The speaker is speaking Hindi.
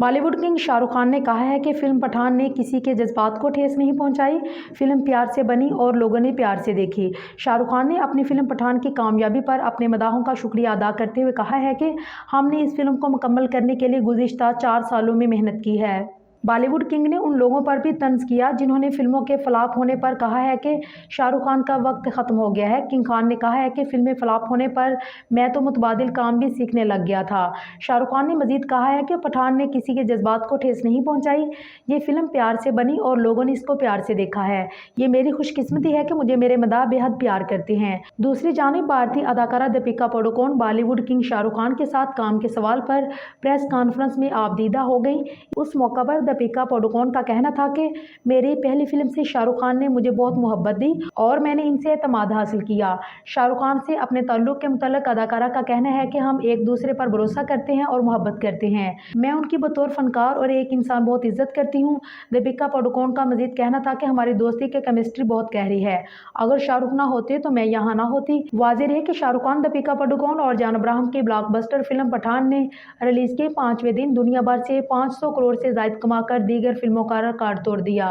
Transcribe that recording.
बॉलीवुड किंग शाहरुख खान ने कहा है कि फिल्म पठान ने किसी के जज्बात को ठेस नहीं पहुंचाई। फिल्म प्यार से बनी और लोगों ने प्यार से देखी। शाहरुख खान ने अपनी फिल्म पठान की कामयाबी पर अपने मदाहों का शुक्रिया अदा करते हुए कहा है कि हमने इस फिल्म को मुकम्मल करने के लिए गुज़िश्ता 4 सालों में मेहनत की है। बॉलीवुड किंग ने उन लोगों पर भी तंज किया जिन्होंने फिल्मों के फ्लॉप होने पर कहा है कि शाहरुख खान का वक्त ख़त्म हो गया है। किंग खान ने कहा है कि फिल्में फ्लॉप होने पर मैं तो मुतबादिल काम भी सीखने लग गया था। शाहरुख खान ने मजीद कहा है कि पठान ने किसी के जज्बात को ठेस नहीं पहुंचाई। ये फिल्म प्यार से बनी और लोगों ने इसको प्यार से देखा है। ये मेरी खुशकिस्मती है कि मुझे मेरे मदाह बेहद प्यार करते हैं। दूसरी जानिब भारतीय अदाकारा दीपिका पादुकोण बॉलीवुड किंग शाहरुख खान के साथ काम के सवाल पर प्रेस कॉन्फ्रेंस में आपदीदा हो गई। उस मौका पर दीपिका पादुकोण का कहना था कि मेरी पहली फिल्म से शाहरुख खान ने मुझे बहुत मोहब्बत दी और मैंने इनसे एतमाद हासिल किया। शाहरुख खान से अपने ताल्लुक के मुतल्लिक अदाकारा का कहना है कि हम एक दूसरे पर भरोसा करते हैं और मोहब्बत करते हैं। मैं उनकी बतौर फनकार और एक इंसान बहुत इज्जत करती हूँ। दीपिका पादुकोण का मजीद कहना था कि हमारी दोस्ती की केमिस्ट्री बहुत गहरी है। अगर शाहरुख ना होते तो मैं यहाँ ना होती। वाज़ेह है कि शाहरुख खान, दीपिका पादुकोण और जान अब्राहम की ब्लॉकबस्टर फिल्म पठान ने रिलीज के 5वें दिन दुनिया भर से 500 करोड़ से ज्यादा कमाकर दीगर फिल्मों का रिकॉर्ड तोड़ दिया।